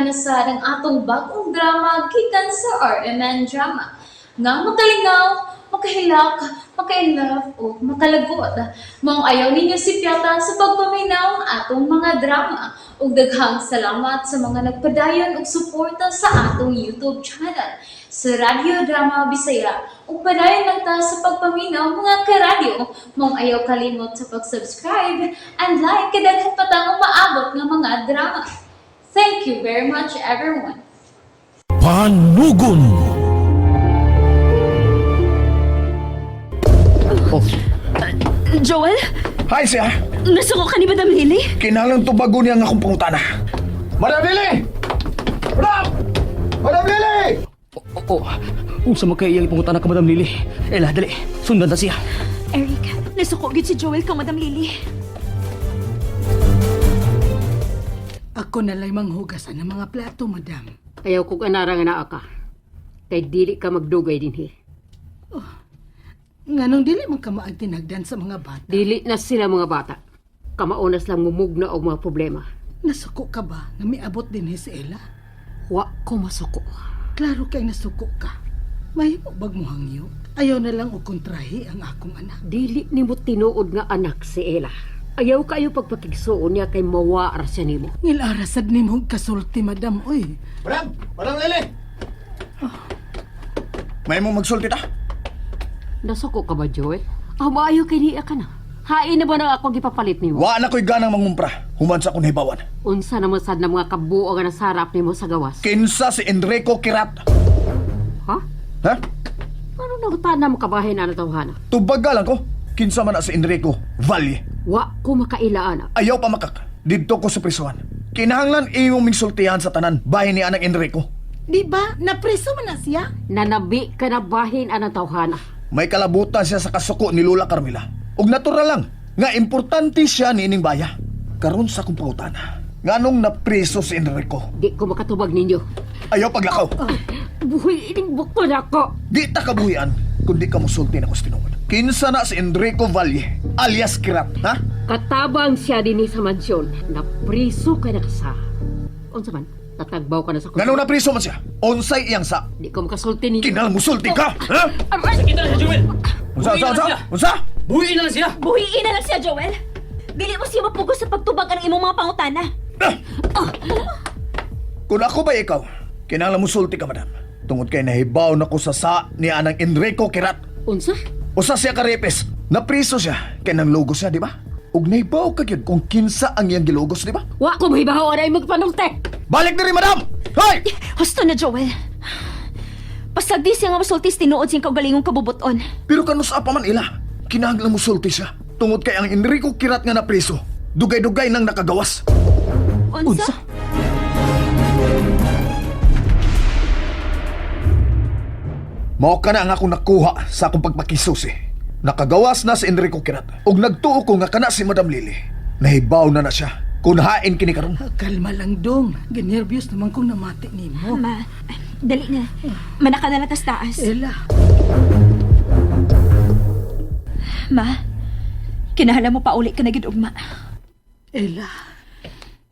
kanasa ng atong bagong drama gikan sa RMN Drama. Nga makalingaw, makahilak, maka-inlove, o makalagot. Maong ayaw ninyo si Piota sa pagpaminaw ang atong mga drama. Ug daghang salamat sa mga nagpadayon ug suporta sa atong YouTube channel sa Radyo Drama Bisaya. Ug padayon lang ta sa pagpaminaw mga karadyo. Maong ayaw kalimot sa pag-subscribe and like kadaghan pa tang maabot nga mga drama. Thank you very much everyone. Panugon. Oh, Joel, Hi siya! nasuko ka ni Madam Lily? Kinalang tubago niya nga akong pangutana. Madam Lily! Madam! Madam Lily! unsa man kay iyang ipangutan ka, Madam Lily? Ela, dali, sundan na siya. Eric, nasuko gid si Joel kang Madam Lily. Ako na lang manghugasan ng mga plato, madam. Ayaw kong anara nga naa ka. Kay dili ka magdugay dinhi. Nganong dili man ka maagtinagdan sa mga bata. Dili na sila mga bata. Kamaunas lang mumugna og mga problema. Nasuko ka ba nga miabot din si Ella? Wa ko masuko. Klaro kay nasuko ka. Mahimo bag mo hangyo. Ayaw na lang og kontrahi ang akong anak. Dili nimo tinuod nga anak si Ella. Ayaw kayo pagpakigsuon niya kay mawaar siya nimo. Ngilarasad ni mong kasulti, madam, oy. Madam! Madam Lily! May mong magsulti ta? Nasuko ka ba, Joel? Maayo kay niya ka na. Hain na ba na ako gipapalit nimo? Wa na ko'y ganang mangumpra. Human sa akong hibawan. Unsa naman sad na mga kabuo nga nasarap nimo sa gawas? Kinsa si Enrico Kirat. Ha? Ha? Ano nagtana mo kabahin na tawhana? Tubaga lang ko. Kinsa man na si Enrico Valle. Wa ko makailaan. Ayaw pa makak. Dito ko sa prisuhan. Kinahanglan imong mingsultihan sa tanan. Bahin ni anang Enrico. Di ba, napreso man na siya? Nanabi ka na bahin anang tawhana. May kalabutan siya sa kasuko ni Lola Carmela. Ug natural lang nga importante siya ni ining baya. Karon sa akong pangutana. Nganong napreso si Enrico? Di ko makatubag ninyo. Ayaw paglakaw. Buhay ining bukto na ako. Di ta kabuhian kundi ka musulti na ko sa tinuod. Kinsa na si Enrico Valle alias Kirat, ha? Katabang siya din sa mansyon. Napriso ka na kasa. Unsa man, tatagbaw ka na sa Nganong napreso man siya? Onsay iyang sa. Di ko makasulti ninyo. Kinal musulti ka, ha? Sakit na siya, Joel! Unsa? Buhiin na lang siya! Buhiin na lang siya, Joel. Dili mo siya mapugos sa pagtubag ang imong mga pangutana. Kung ako ba ikaw, kinahanglan musulti ka, madam. Tungod kay nahibaw na ko sa ni anang Enrico Kirat. Unsa? Usa siya karepes. Napriso siya kay nang lugos siya, di ba? Ug nahibaw ka gyud kung kinsa ang iyang gilugos, di ba? Wa ko mahibaw na magpanungtek. Balik diri, madam! Hoy! Husto na, Joel. Pasagdi siya nga masultis tinuod siyang kaugalingong kabubuton. Pero kanus pa man ila, kinahanglan musulti siya. Tungod kay ang Enrico Kirat nga napriso, dugay-dugay nang nakagawas. Unsa? Mao ka na ang akong nakuha sa akong pagpakisusi. Nakagawas na si Enrico Kirat. Ug nagtuo ko nga kana si Madam Lily. Nahibaw na siya. Kunhain kini karon. Kalma lang, dong. Ginervyos naman kung namati ni mo. Ma, dali na. Manaka na lang tas taas. Ella, Ma, kinahanglan mo pa uli ka na gid ugma. Ella.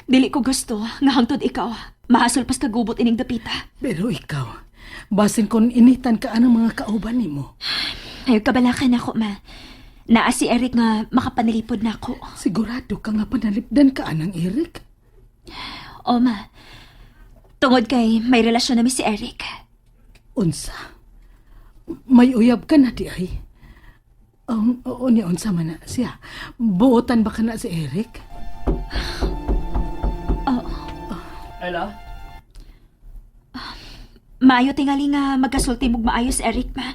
Dili ko gusto nga hangtod ikaw. Mahasol pas kagubot ining dapita. Pero ikaw, basin kung initan ka anang mga kauban ni mo. Ayaw kabalakan ako, ma. Naa si Eric nga makapanalipod na ako. Sigurado ka nga panalipdan ka anang Eric. O, ma. Tungod kay may relasyon namin si Eric. Unsa? May uyab ka na di ay? Oo ni unsa man na siya. Buotan ba ka na si Eric? Ela? Maayo tingali nga magkasulti mong maayo si Eric, ma.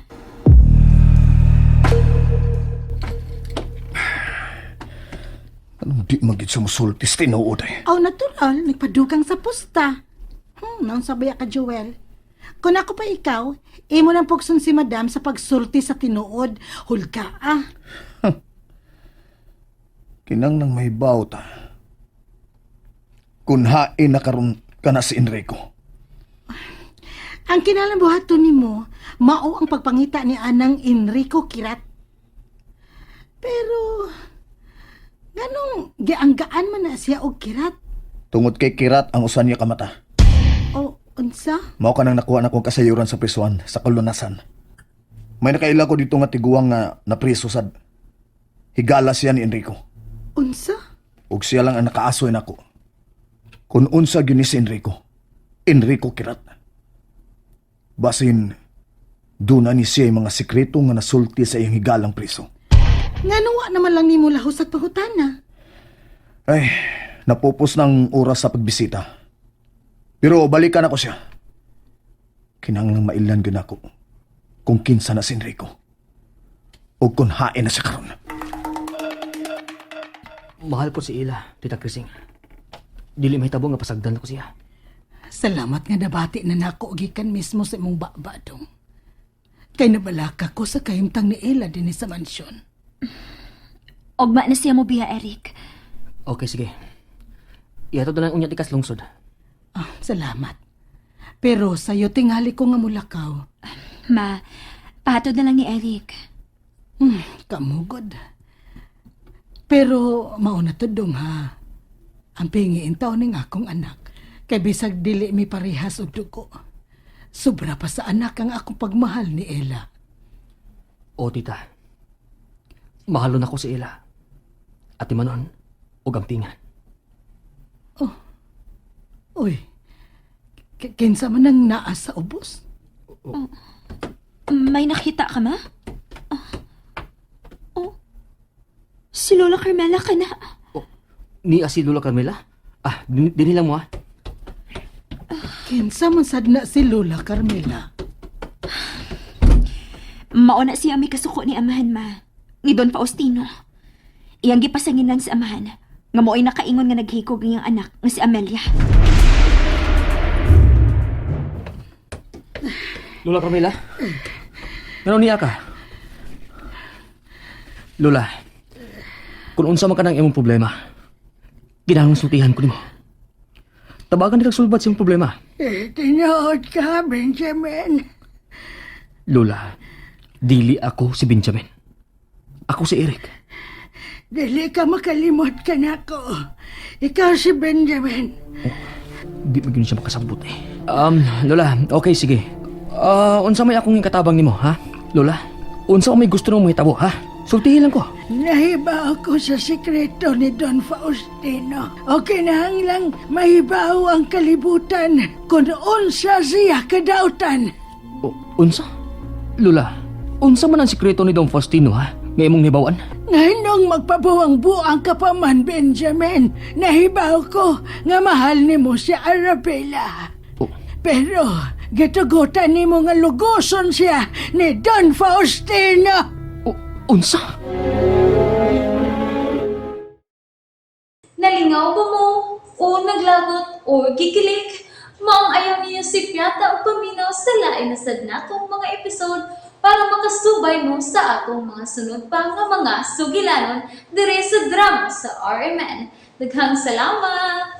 Anong di magid sa musultis tinuod eh. Oh, natural. Nagpadugang sa pusta. Nang sabaya ka, Joel. Kung ako pa ikaw, imo nang pugson si madam sa pagsulti sa tinuod. Hulga, ah. Kinang nang mahibaw ta. Kunhain na karon ka na si Enrico. Ang kinalambuhaton ni mo, mao ang pagpangita ni anang Enrico Kirat. Pero, ganong gianggaan man na siya og Kirat. Tungod kay Kirat ang usan niya kamata. Unsa? Mao ka nang nakuha na kong kasayuran sa prisuan sa kalunasan. May nakaila ko dito nga tiguang nga napriso sad. Higala siya ni Enrico. Unsa? Ug siya lang ang nakaasoy nako. Kung unsa gyud ni si Enrico. Enrico Kirat. Basin duna ni siya yung mga sikreto nga nasulti sa iyang higalang priso. Nga naman lang nimo lahos at pangutana. Ay, napupos ng oras sa pagbisita. Pero balikan ako siya. Kinanglang mailan gyud ako kung kinsa na si Enrico. O kung hain na siya karon. Mahal ko si Ila, Tita Krising. Dili may tabo nga pasagdan ko siya. Salamat nga nabati na nako gikan mismo sa imong babadong. Kay nabalaka ko sa kahimtang ni Ella din sa mansyon. Ogma na siya mo biya, Eric. Okay, sige. Ihatod na lang unya tikas lungsod. Ah, salamat. Pero sa'yo tingali ko nga mulakaw. Ma, pahatod na lang ni Eric. Kamugod. Pero mauna to dong ha. Ang pingiin taon ng akong anak. Kay bisag dili mi parehas og dugo. Sobra pa sa anak ang akong pagmahal ni Ella. O, tita. Mahalo na ko si Ila. At imanon, o gampingan. Uy, kinsa man ang naas sa ubos? May nakita ka, ma? Oh, si Lola Carmela ka na. Ni si Lola Carmela? Dini lang mo ah. Kinsa man sad na si Lola Carmela. Mauna siya may kasuko ni amahan, ma. Ni Don Faustino. Iyang gipasanginan sa amahan. Nga mo'y nakaingon nga naghikog niyang anak nga si Amelia. Lola Carmela? Ngano niya ka? Lola, kung unsa man ka ng imong problema, kinahanglan sultihan ko nimo. Tabagan ni kag sulbad sa imong problema. Tinood ka, Benjamin. Lola, dili ako si Benjamin. Ako si Eric. Dili ka makalimot ka na ko. Ikaw si Benjamin. Di magin siya makasabot eh. Lola, okay, sige. Unsa may akong katabang nimo, ha? Lola, unsa may gusto nung mahitabo, ha? Sultihin lang ko. Nahibaw ko sa sikreto ni Don Faustino. O kinahanglang mahibaw ang kalibutan kung unsa siya kadautan. Unsa? Lola, unsa man ang sikreto ni Don Faustino, ha? Nga imong nibawan? Ngayon magpabuang-buang ka pa man, Benjamin. Nahibaw ko nga mahal ni mo si Arabella. Pero gitugutan ni mo nga lugoson siya ni Don Faustino. Unsa? Nalingaw ba mo? O naglagot? O gikilik? Maong ayaw niya si Piata o paminaw sa lain na sad natong mga episode para makasubay mo sa atong mga sunod pa nga mga sugilanon dire sa drama sa RMN. Daghang salamat!